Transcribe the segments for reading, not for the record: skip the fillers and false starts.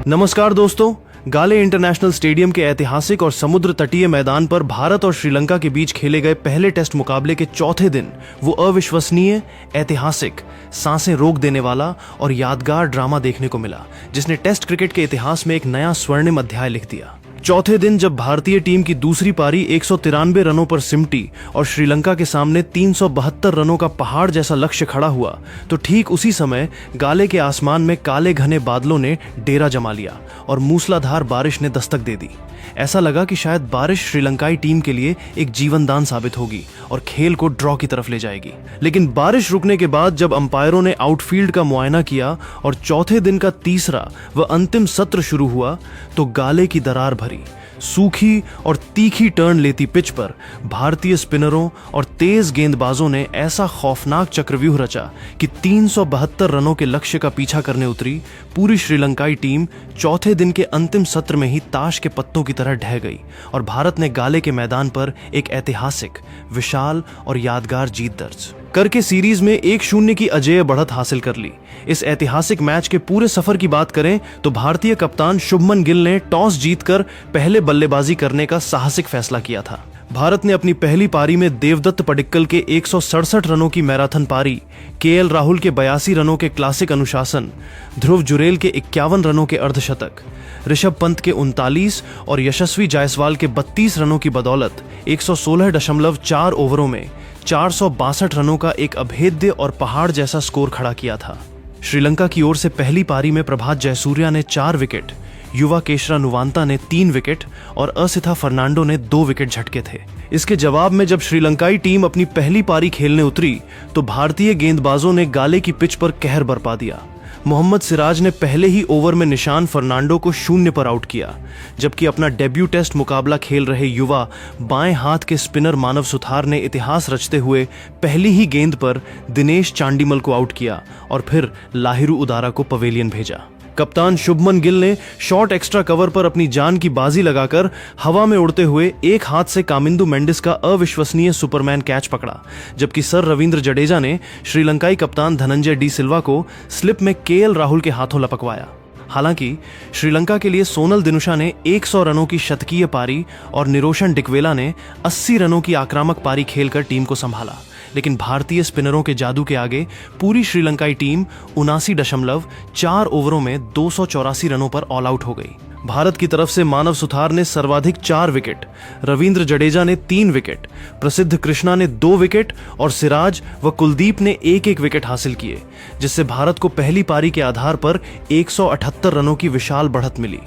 नमस्कार दोस्तों, गाले इंटरनेशनल स्टेडियम के ऐतिहासिक और समुद्र तटीय मैदान पर भारत और श्रीलंका के बीच खेले गए पहले टेस्ट मुकाबले के चौथे दिन वो अविश्वसनीय, ऐतिहासिक, सांसें रोक देने वाला और यादगार ड्रामा देखने को मिला जिसने टेस्ट क्रिकेट के इतिहास में एक नया स्वर्णिम अध्याय लिख दिया। चौथे दिन जब भारतीय टीम की दूसरी पारी 193 रनों पर सिमटी और श्रीलंका के सामने 372 रनों का पहाड़ जैसा लक्ष्य खड़ा हुआ, तो ठीक उसी समय गाले के आसमान में काले घने बादलों ने डेरा जमा लिया और मूसलाधार बारिश ने दस्तक दे दी। ऐसा लगा कि शायद बारिश श्रीलंकाई टीम के लिए एक जीवनदान साबित होगी और खेल को ड्रॉ की तरफ ले जाएगी। लेकिन बारिश रुकने के बाद जब अंपायरों ने आउटफील्ड का मुआयना किया और चौथे दिन का तीसरा व अंतिम सत्र शुरू हुआ, तो गाले की दरार भरी, सूखी और तीखी टर्न लेती पिच पर भारतीय स्पिनरों और तेज गेंदबाजों ने ऐसा खौफनाक चक्रव्यूह रचा कि 372 रनों के लक्ष्य का पीछा करने उतरी पूरी श्रीलंकाई टीम चौथे दिन के अंतिम सत्र में ही ताश के पत्तों की तरह ढह गई और भारत ने गाले के मैदान पर एक ऐतिहासिक, विशाल और यादगार जीत दर्ज करके सीरीज में 1-0 की अजेय बढ़त हासिल कर ली। इस ऐतिहासिक मैच के पूरे सफर की बात करें तो भारतीय कप्तान शुभमन गिल ने टॉस जीतकर पहले बल्लेबाजी करने का साहसिक फैसला किया था। भारत ने अपनी पहली पारी में देवदत्त पडिक्कल के 167 रनों की मैराथन पारी, केएल राहुल के 82 रनों के क्लासिक अनुशासन, ध्रुव जुरेल के 51 रनों के अर्धशतक, ऋषभ पंत के 39 और यशस्वी जायसवाल के 32 रनों की बदौलत 116.4 ओवरों में 462 रनों का एक अभेद्य और पहाड़ जैसा स्कोर खड़ा किया था। श्रीलंका की ओर से पहली पारी में प्रभात जयसूर्या ने 4 विकेट, युवा केशरा नुवांता ने 3 विकेट और असिथा फर्नांडो ने 2 विकेट झटके थे। इसके जवाब में जब श्रीलंकाई टीम अपनी पहली पारी खेलने उतरी तो भारतीय गेंदबाजों ने गाले की पिच पर कहर बरपा दिया। मोहम्मद सिराज ने पहले ही ओवर में निशान फर्नांडो को 0 पर आउट किया, जबकि अपना डेब्यू टेस्ट मुकाबला खेल रहे युवा बाएं हाथ के स्पिनर मानव सुथार ने इतिहास रचते हुए पहली ही गेंद पर दिनेश चांडीमल को आउट किया और फिर लाहिरू उदारा को पवेलियन भेजा। कप्तान शुभमन गिल ने शॉर्ट एक्स्ट्रा कवर पर अपनी जान की बाजी लगाकर हवा में उड़ते हुए एक हाथ से कामिंदु मेंडिस का अविश्वसनीय सुपरमैन कैच पकड़ा, जबकि सर रविंद्र जडेजा ने श्रीलंकाई कप्तान धनंजय डी सिल्वा को स्लिप में केएल राहुल के हाथों लपकवाया। हालांकि श्रीलंका के लिए सोनल दिनुशा ने 100 रनों की शतकीय पारी और निरोशन डिकवेला ने 80 रनों की आक्रामक पारी खेलकर टीम को संभाला, लेकिन भारतीय स्पिनरों के जादू के आगे पूरी श्रीलंकाई टीम 79.4 ओवरों में 284 रनों पर ऑल आउट हो गई। भारत की तरफ से मानव सुथार ने सर्वाधिक 4 विकेट, रविंद्र जडेजा ने 3 विकेट, प्रसिद्ध कृष्णा ने 2 विकेट और सिराज व कुलदीप ने 1-1 विकेट हासिल किए, जिससे भारत को पहली पारी के आधार पर 178 रनों की विशाल बढ़त मिली।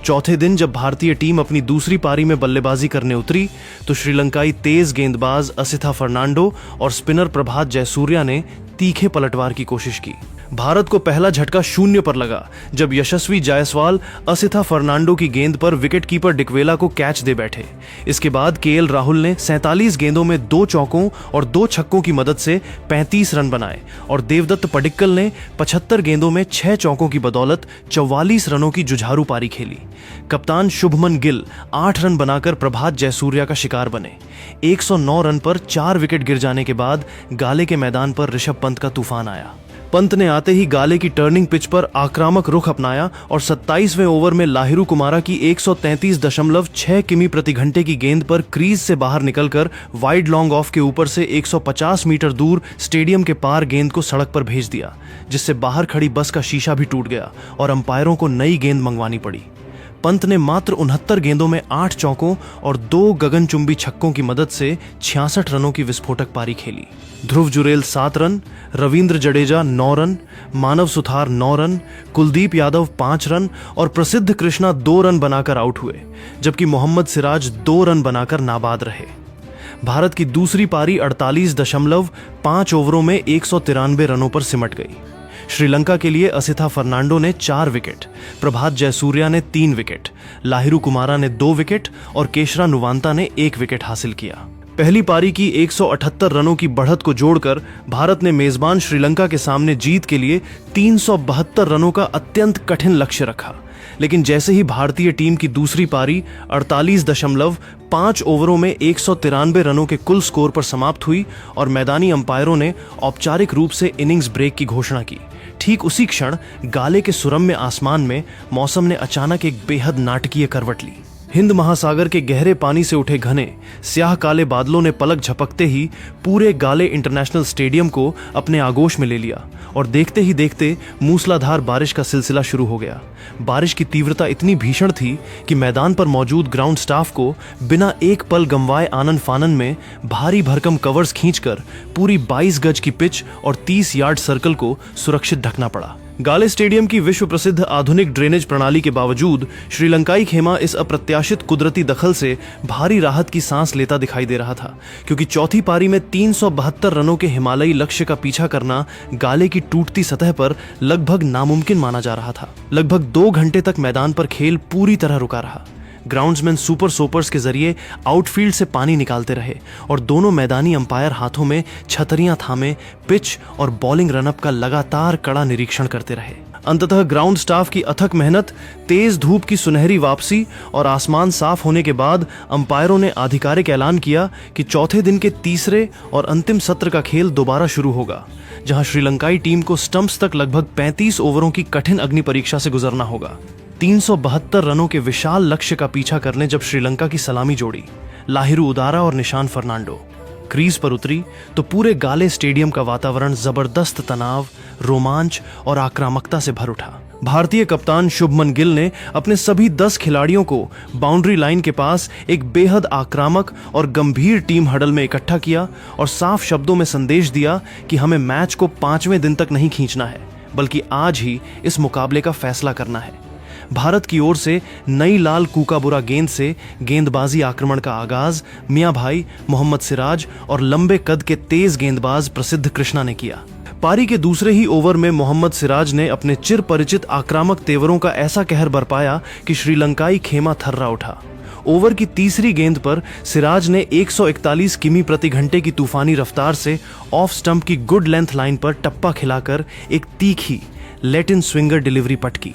चौथे दिन जब भारतीय टीम अपनी दूसरी पारी में बल्लेबाजी करने उतरी तो श्रीलंकाई तेज गेंदबाज असिथा फर्नांडो और स्पिनर प्रभात जयसूर्या ने तीखे पलटवार की कोशिश की। भारत को पहला झटका 0 पर लगा जब यशस्वी जायसवाल असिथा फर्नांडो की गेंद पर विकेटकीपर डिकवेला को कैच दे बैठे। इसके बाद केएल राहुल ने 47 गेंदों में 2 चौकों और 2 छक्कों की मदद से 35 रन बनाए और देवदत्त पडिक्कल ने 75 गेंदों में 6 चौकों की बदौलत 44 रनों की जुझारू पारी खेली। कप्तान शुभमन गिल 8 रन बनाकर प्रभात जयसूर्या का शिकार बने। 109 रन पर 4 विकेट गिर जाने के बाद गाले के मैदान पर ऋषभ पंत का तूफान आया। पंत ने आते ही गाले की टर्निंग पिच पर आक्रामक रुख अपनाया और 27वें ओवर में लाहिरू कुमारा की 133.6 किमी प्रति घंटे की गेंद पर क्रीज से बाहर निकलकर वाइड लॉन्ग ऑफ के ऊपर से 150 मीटर दूर स्टेडियम के पार गेंद को सड़क पर भेज दिया, जिससे बाहर खड़ी बस का शीशा भी टूट गया और अंपायरों को नई गेंद मंगवानी पड़ी। पंत ने मात्र 69 गेंदों में 8 चौकों और 2 गगनचुंबी छक्कों की मदद से 66 रनों की विस्फोटक पारी खेली। ध्रुव जुरेल 7 रन, रविंद्र जडेजा 9 रन, मानव सुथार 9 रन, कुलदीप यादव 5 रन और प्रसिद्ध कृष्णा 2 रन बनाकर आउट हुए, जबकि मोहम्मद सिराज 2 रन बनाकर नाबाद रहे। भारत की दूसरी पारी 48.5 ओवरों में 193 रनों पर सिमट गई। श्रीलंका के लिए असिथा फर्नांडो ने 4 विकेट, प्रभात जयसूर्या ने 3 विकेट, लाहिरू कुमारा ने 2 विकेट और केशरा नुवांता ने 1 विकेट हासिल किया। पहली पारी की 178 रनों की बढ़त को जोड़कर भारत ने मेजबान श्रीलंका के सामने जीत के लिए 372 रनों का अत्यंत कठिन लक्ष्य रखा, लेकिन जैसे ही भारतीय टीम की दूसरी पारी 48.5 ओवरों में 193 रनों के कुल स्कोर पर समाप्त हुई और मैदानी अंपायरों ने औपचारिक रूप से इनिंग्स ब्रेक की घोषणा की, ठीक उसी क्षण गाले के सुरम्य आसमान में मौसम ने अचानक एक बेहद नाटकीय करवट ली। हिंद महासागर के गहरे पानी से उठे घने स्याह काले बादलों ने पलक झपकते ही पूरे गाले इंटरनेशनल स्टेडियम को अपने आगोश में ले लिया और देखते ही देखते मूसलाधार बारिश का सिलसिला शुरू हो गया। बारिश की तीव्रता इतनी भीषण थी कि मैदान पर मौजूद ग्राउंड स्टाफ को बिना एक पल गंवाए आनन फानन में भारी भरकम कवर्स खींचकर पूरी 22 गज की पिच और 30 यार्ड सर्कल को सुरक्षित ढकना पड़ा। गाले स्टेडियम की विश्व प्रसिद्ध आधुनिक ड्रेनेज प्रणाली के बावजूद श्रीलंकाई खेमा इस अप्रत्याशित कुदरती दखल से भारी राहत की सांस लेता दिखाई दे रहा था, क्योंकि चौथी पारी में 372 रनों के हिमालयी लक्ष्य का पीछा करना गाले की टूटती सतह पर लगभग नामुमकिन माना जा रहा था। लगभग 2 घंटे तक मैदान पर खेल पूरी तरह रुका रहा। ग्राउंड्समैन सुपर सोपर्स के जरिए आउटफील्ड से पानी निकालते रहे और दोनों मैदानी अंपायर हाथों में छतरियां थामे पिच और बॉलिंग रनअप का लगातार कड़ा निरीक्षण करते रहे। अंततः ग्राउंड स्टाफ की अथक मेहनत, तेज धूप की सुनहरी वापसी और आसमान साफ होने के बाद अंपायरों ने आधिकारिक ऐलान किया कि चौथे दिन के तीसरे और अंतिम सत्र का खेल दोबारा शुरू होगा, जहां श्रीलंकाई टीम को स्टंप्स तक लगभग 35 ओवरों की कठिन अग्नि परीक्षा से गुजरना होगा। 372 रनों के विशाल लक्ष्य का पीछा करने जब श्रीलंका की सलामी जोड़ी लाहिरू उदारा और निशान फर्नांडो क्रीज पर उतरी तो पूरे गाले स्टेडियम का वातावरण जबरदस्त तनाव, रोमांच और आक्रामकता से भर उठा। भारतीय कप्तान शुभमन गिल ने अपने सभी 10 खिलाड़ियों को बाउंड्री लाइन के पास एक बेहद आक्रामक और गंभीर टीम हडल में इकट्ठा किया और साफ शब्दों में संदेश दिया कि हमें मैच को 5वें दिन तक नहीं खींचना है, बल्कि आज ही इस मुकाबले का फैसला करना है। भारत की ओर से नई लाल कूकाबुरा गेंद से गेंदबाजी आक्रमण का आगाज मियां भाई, मोहम्मद सिराज और लंबे कद के तेज गेंदबाज प्रसिद्ध कृष्णा ने किया। पारी के दूसरे ही ओवर में मोहम्मद सिराज ने अपने चिर परिचित आक्रामक तेवरों का ऐसा कहर बरपाया कि श्रीलंकाई खेमा थर्रा उठा। ओवर की तीसरी गेंद पर सिराज ने 141 किमी प्रति घंटे की तूफानी रफ्तार से ऑफ स्टंप की गुड लेंथ लाइन पर टप्पा खिलाकर एक तीखी लैटिन स्विंगर डिलीवरी पटकी।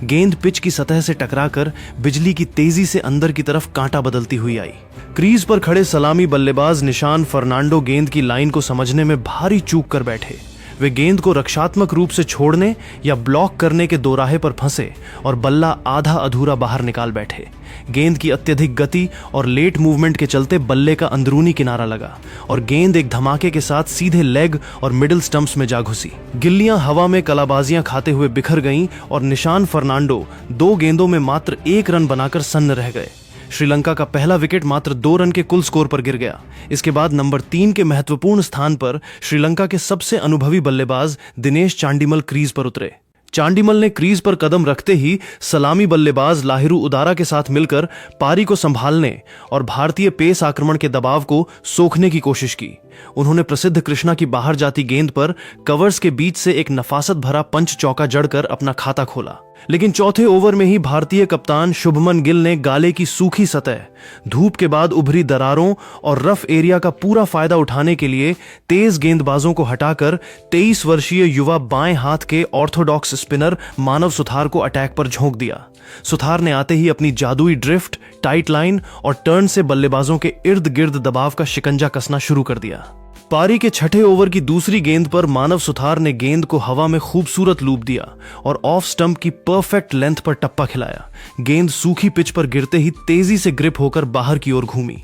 गेंद पिच की सतह से टकराकर बिजली की तेजी से अंदर की तरफ कांटा बदलती हुई आई। क्रीज पर खड़े सलामी बल्लेबाज निशान फर्नांडो गेंद की लाइन को समझने में भारी चूक कर बैठे। वे गेंद को रक्षात्मक रूप से छोड़ने या ब्लॉक करने के दोराहे पर फंसे और बल्ला आधा अधूरा बाहर निकाल बैठे। गेंद की अत्यधिक गति और लेट मूवमेंट के चलते बल्ले का अंदरूनी किनारा लगा और गेंद एक धमाके के साथ सीधे लेग और मिडिल स्टंप्स में जा घुसी। गिल्लियां हवा में कलाबाजियां खाते हुए बिखर गईं और निशान फर्नांडो 2 गेंदों में मात्र 1 रन बनाकर सन्न रह गए। श्रीलंका का पहला विकेट मात्र 2 रन के कुल स्कोर पर गिर गया। इसके बाद नंबर 3 के महत्वपूर्ण स्थान पर श्रीलंका के सबसे अनुभवी बल्लेबाज दिनेश चांडिमल क्रीज पर उतरे। चांडिमल ने क्रीज पर कदम रखते ही सलामी बल्लेबाज लाहिरू उदारा के साथ मिलकर पारी को संभालने और भारतीय पेस आक्रमण के दबाव को सोखने की कोशिश की। उन्होंने प्रसिद्ध कृष्णा की बाहर जाती गेंद पर कवर्स के बीच से एक नफासत भरा पंच चौका जड़कर अपना खाता खोला, लेकिन चौथे ओवर में ही भारतीय कप्तान शुभमन गिल ने गाले की सूखी सतह, धूप के बाद उभरी दरारों और रफ एरिया का पूरा फायदा उठाने के लिए तेज गेंदबाजों को हटाकर 23 वर्षीय युवा बाएं हाथ के ऑर्थोडॉक्स स्पिनर मानव सुथार को अटैक पर झोंक दिया। सुथार ने आते ही अपनी जादुई ड्रिफ्ट, टाइट लाइन और टर्न से बल्लेबाजों के इर्द गिर्द दबाव का शिकंजा कसना शुरू कर दिया। पारी के छठे ओवर की दूसरी गेंद पर मानव सुथार ने गेंद को हवा में खूबसूरत लूप दिया और ऑफ स्टंप की परफेक्ट लेंथ पर टप्पा खिलाया। गेंद सूखी पिच पर गिरते ही तेजी से ग्रिप होकर बाहर की ओर घूमी।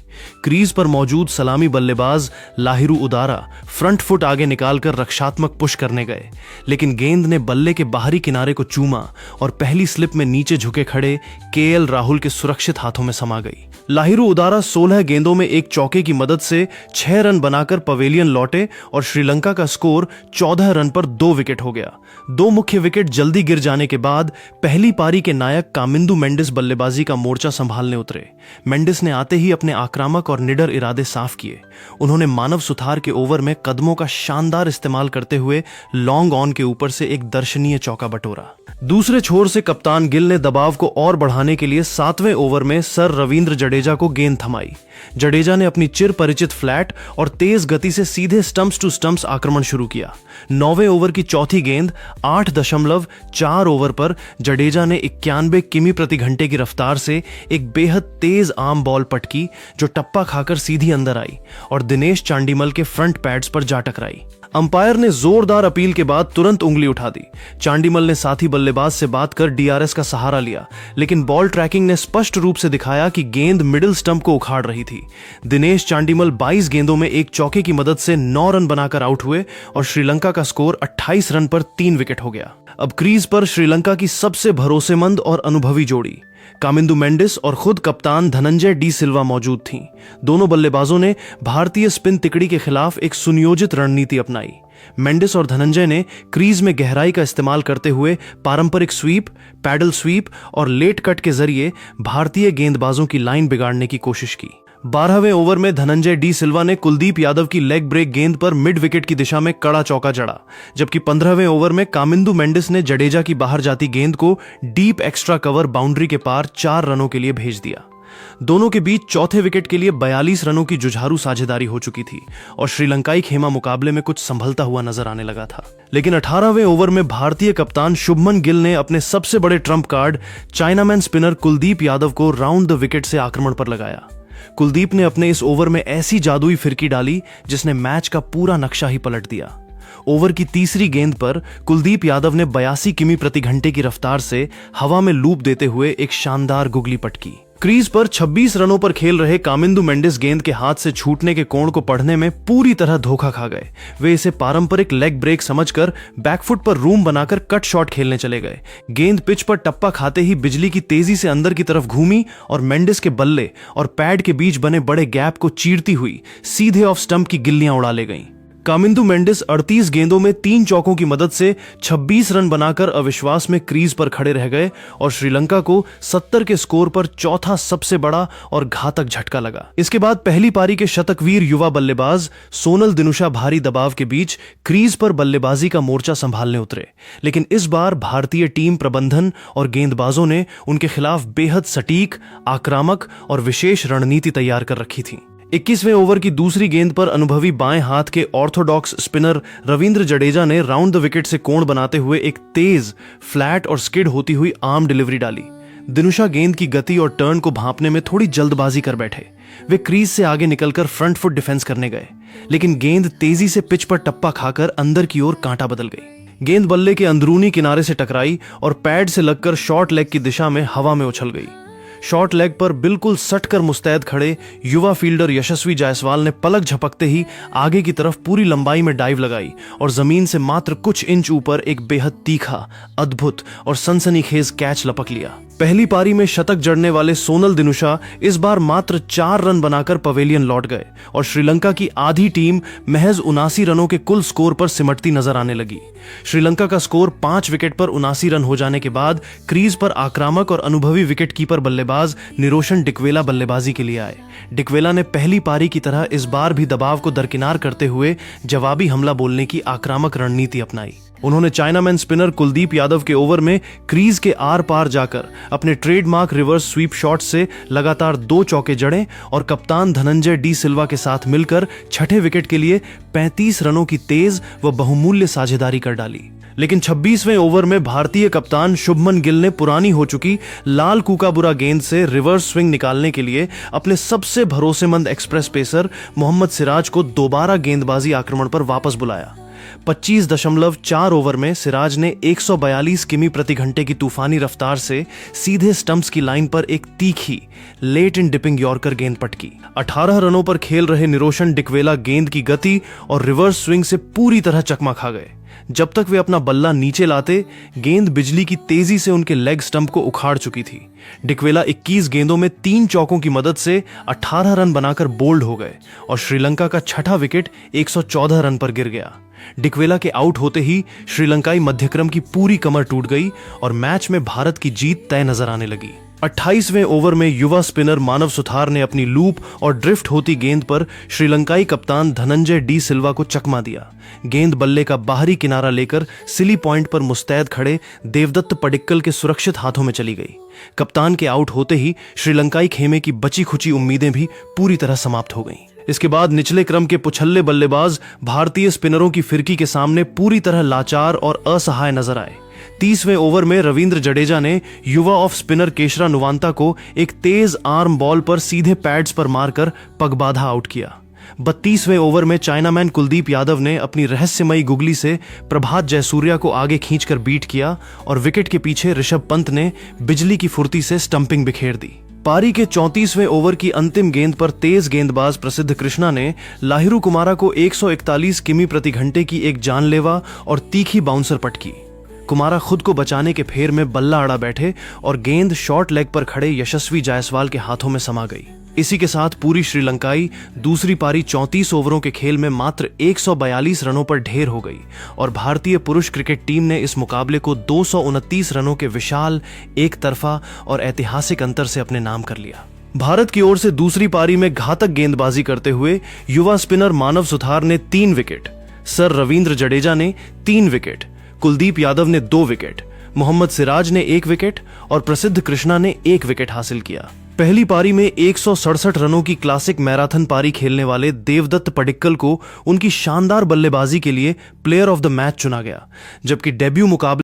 क्रीज पर मौजूद सलामी बल्लेबाज लाहिरू उदारा फ्रंट फुट आगे निकालकर रक्षात्मक पुश करने गए, लेकिन गेंद ने बल्ले के बाहरी किनारे को चूमा और पहली स्लिप में नीचे झुके खड़े केएल राहुल के सुरक्षित हाथों में समा गई। लाहिरू उदारा 16 गेंदों में एक चौके की मदद से 6 रन बनाकर पवेलियन लौटे और श्रीलंका का स्कोर 14 रन पर 2 विकेट हो गया। 2 मुख्य विकेट जल्दी गिर जाने के बाद पहली पारी के नायक कामिंदु मेंडिस बल्लेबाजी का मोर्चा संभालने उतरे। मेंडिस ने आते ही अपने आक्रामक और निडर इरादे साफ किए। उन्होंने मानव सुथार के ओवर में कदमों का शानदार इस्तेमाल करते हुए लॉन्ग ऑन के ऊपर से एक दर्शनीय चौका बटोरा। दूसरे छोर से कप्तान गिल ने दबाव को और बढ़ाने के लिए 7वें ओवर में सर रविंद्र जडेजा को गेंद थमाई। जडेजा ने अपनी चिर परिचित फ्लैट और तेज गति से सीधे स्टंप्स टू स्टंप्स आक्रमण शुरू किया। 9वें ओवर की चौथी गेंद 8.4 ओवर पर जडेजा ने 91 किमी प्रति घंटे की रफ्तार से एक बेहद तेज आर्म बॉल पटकी जो टप्पा खाकर सीधी अंदर आई और दिनेश चांडीमल के फ्रंट पैड्स पर जा टकराई। अंपायर ने जोरदार अपील के बाद तुरंत उंगली उठा दी। चांडीमल ने साथी बल्लेबाज से बात कर डीआरएस का सहारा लिया, लेकिन बॉल ट्रैकिंग ने स्पष्ट रूप से दिखाया कि गेंद मिडिल स्टंप को उखाड़ रही थी। दिनेश चांडीमल 22 गेंदों में एक चौके की मदद से 9 रन बनाकर आउट हुए और श्रीलंका का स्कोर 28 रन पर 3 विकेट हो गया। अब क्रीज पर श्रीलंका की सबसे भरोसेमंद और अनुभवी जोड़ी कामिंदु मेंडिस और खुद कप्तान धनंजय डी सिल्वा मौजूद थीं। दोनों बल्लेबाजों ने भारतीय स्पिन तिकड़ी के खिलाफ एक सुनियोजित रणनीति अपनाई। मेंडिस और धनंजय ने क्रीज में गहराई का इस्तेमाल करते हुए पारंपरिक स्वीप, पैडल स्वीप और लेट कट के जरिए भारतीय गेंदबाजों की लाइन बिगाड़ने की कोशिश की। 12वें ओवर में धनंजय डी सिल्वा ने कुलदीप यादव की लेग ब्रेक गेंद पर मिड विकेट की दिशा में कड़ा चौका जड़ा, जबकि 15वें ओवर में कामिंदु मेंडिस ने जडेजा की बाहर जाती गेंद को डीप एक्स्ट्रा कवर बाउंड्री के पार 4 रनों के लिए भेज दिया। दोनों के बीच चौथे विकेट के लिए 42 रनों की जुझारू साझेदारी हो चुकी थी और श्रीलंकाई खेमा मुकाबले में कुछ संभलता हुआ नजर आने लगा था। लेकिन 18वें ओवर में भारतीय कप्तान शुभमन गिल ने अपने सबसे बड़े Trump card chinaman spinner Kuldeep Yadav को राउंड द विकेट से आक्रमण पर लगाया। कुलदीप ने अपने इस ओवर में ऐसी जादुई फिरकी डाली जिसने मैच का पूरा नक्शा ही पलट दिया। ओवर की तीसरी गेंद पर कुलदीप यादव ने 82 किमी प्रति घंटे की रफ्तार से हवा में लूप देते हुए एक शानदार गुगली पटकी। क्रीज पर 26 रनों पर खेल रहे कामिंदु मेंडिस गेंद के हाथ से छूटने के कोण को पढ़ने में पूरी तरह धोखा खा गए। वे इसे पारंपरिक लेग ब्रेक समझकर बैकफुट पर रूम बनाकर कट शॉट खेलने चले गए। गेंद पिच पर टप्पा खाते ही बिजली की तेजी से अंदर की तरफ घूमी और मेंडिस के बल्ले और पैड के बीच बने बड़े गैप को चीरती हुई सीधे ऑफ स्टंप की गिल्लियां उड़ा ले गईं। कामिंदु मेंडिस 38 गेंदों में 3 चौकों की मदद से 26 रन बनाकर अविश्वास में क्रीज पर खड़े रह गए और श्रीलंका को 70 के स्कोर पर चौथा सबसे बड़ा और घातक झटका लगा। इसके बाद पहली पारी के शतकवीर युवा बल्लेबाज सोनल दिनुशा भारी दबाव के बीच क्रीज पर बल्लेबाजी का मोर्चा संभालने उतरे, लेकिन इस बार भारतीय टीम प्रबंधन और गेंदबाजों ने उनके खिलाफ बेहद सटीक, आक्रामक और विशेष रणनीति तैयार कर रखी थी। 21वें ओवर की दूसरी गेंद पर अनुभवी बाएं हाथ के ऑर्थोडॉक्स स्पिनर रविंद्र जडेजा ने राउंड द विकेट से कोण बनाते हुए एक तेज, फ्लैट और स्किड होती हुई आर्म डिलीवरी डाली। दिनुशा गेंद की गति और टर्न को भांपने में थोड़ी जल्दबाजी कर बैठे। वे क्रीज से आगे निकलकर फ्रंट फुट डिफेंस करने गए, लेकिन गेंद तेजी से पिच पर टप्पा खाकर अंदर की ओर कांटा बदल गई। गेंद बल्ले के अंदरूनी किनारे से टकराई और पैड से लगकर शॉर्ट लेग की दिशा में हवा में उछल गई। शॉर्ट लेग पर बिल्कुल सटकर मुस्तैद खड़े युवा फील्डर यशस्वी जायसवाल ने पलक झपकते ही आगे की तरफ पूरी लंबाई में डाइव लगाई और जमीन से मात्र कुछ इंच ऊपर एक बेहद तीखा, अद्भुत और सनसनीखेज कैच लपक लिया। पहली पारी में शतक जड़ने वाले सोनल दिनुशा इस बार मात्र 4 रन बनाकर पवेलियन लौट गए और श्रीलंका की आधी टीम महज 79 रनों के कुल स्कोर पर सिमटती नजर आने लगी। श्रीलंका का स्कोर 5 विकेट पर 79 रन हो जाने के बाद क्रीज पर आक्रामक और अनुभवी विकेटकीपर बल्लेबाज निरोशन डिकवेला बल्लेबाजी के लिए आए। डिकवेला ने पहली पारी की तरह इस बार भी दबाव को दरकिनार करते हुए जवाबी हमला बोलने की आक्रामक रणनीति अपनाई। उन्होंने चाइनामैन स्पिनर कुलदीप यादव के ओवर में क्रीज के आर पार जाकर अपने ट्रेडमार्क रिवर्स स्वीप शॉट से लगातार 2 चौके जड़े और कप्तान धनंजय डी सिल्वा के साथ मिलकर छठे विकेट के लिए 35 रनों की तेज व बहुमूल्य साझेदारी कर डाली। लेकिन 26वें ओवर में भारतीय कप्तान शुभमन गिल ने पुरानी हो चुकी लाल कूकाबुरा गेंद से रिवर्स स्विंग निकालने के लिए अपने सबसे भरोसेमंद एक्सप्रेस पेसर मोहम्मद सिराज को दोबारा गेंदबाजी आक्रमण पर वापस बुलाया। 25.4 ओवर में सिराज ने 142 किमी प्रति घंटे की तूफानी रफ्तार से सीधे स्टंप्स की लाइन पर एक तीखी लेट इन डिपिंग यॉर्कर गेंद पटकी। 18 रनों पर खेल रहे निरोशन डिकवेला गेंद की गति और रिवर्स स्विंग से पूरी तरह चकमा खा गए। जब तक वे अपना बल्ला नीचे लाते, गेंद बिजली की तेजी से उनके लेग स्टंप को उखाड़ चुकी थी। डिकवेला 21 गेंदों में 3 चौकों की मदद से 18 रन बनाकर बोल्ड हो गए और श्रीलंका का छठा विकेट 114 रन पर गिर गया। डिकवेला के आउट होते ही श्रीलंकाई मध्यक्रम की पूरी कमर टूट गई और मैच में भारत की जीत तय नजर आने लगी। 28वें ओवर में युवा स्पिनर मानव सुथार ने अपनी लूप और ड्रिफ्ट होती गेंद पर श्रीलंकाई कप्तान धनंजय डी सिल्वा को चकमा दिया। गेंद बल्ले का बाहरी किनारा लेकर सिली पॉइंट पर मुस्तैद खड़े देवदत्त पडिक्कल के सुरक्षित हाथों में चली गई। कप्तान के आउट होते ही श्रीलंकाई खेमे की बची खुची उम्मीदें भी पूरी तरह समाप्त हो गईं। इसके बाद निचले क्रम के पुछल्ले बल्लेबाज भारतीय स्पिनरों की फिरकी के सामने पूरी तरह लाचार और असहाय नजर आए। 30वें ओवर में रविंद्र जडेजा ने युवा ऑफ स्पिनर केशरा नुवांता को एक तेज आर्म बॉल पर सीधे पैड्स पर मारकर पगबाधा आउट किया। 32वें ओवर में चाइनामैन कुलदीप यादव ने अपनी रहस्यमयी गुगली से प्रभात जयसूर्या को आगे खींचकर बीट किया और विकेट के पीछे ऋषभ पंत ने बिजली की फुर्ती से स्टंपिंग बिखेर दी। पारी के 34वें ओवर की अंतिम गेंद पर तेज गेंदबाज प्रसिद्ध कृष्णा ने लाहिरू कुमारा को 141 किमी प्रति घंटे की एक जानलेवा और तीखी बाउंसर पटकी। कुमारा खुद को बचाने के फेर में बल्ला अड़ा बैठे और गेंद शॉर्ट लेग पर खड़े यशस्वी जायसवाल के हाथों में समा गई। इसी के साथ पूरी श्रीलंकाई दूसरी पारी 34 ओवरों के खेल में मात्र 142 रनों पर ढेर हो गई और भारतीय पुरुष क्रिकेट टीम ने इस मुकाबले को 229 रनों के विशाल एक तरफा और ऐतिहासिक अंतर से अपने नाम कर लिया। भारत की ओर से दूसरी पारी में घातक गेंदबाजी करते हुए युवा स्पिनर मानव सुथार ने 3 विकेट, सर रविंद्र जडेजा ने 3 विकेट, कुलदीप यादव ने 2 विकेट, मोहम्मद सिराज ने 1 विकेट और प्रसिद्ध कृष्णा ने 1 विकेट हासिल किया। पहली पारी में 167 रनों की क्लासिक मैराथन पारी खेलने वाले देवदत्त पडिक्कल को उनकी शानदार बल्लेबाजी के लिए प्लेयर ऑफ द मैच चुना गया, जबकि डेब्यू मुकाबले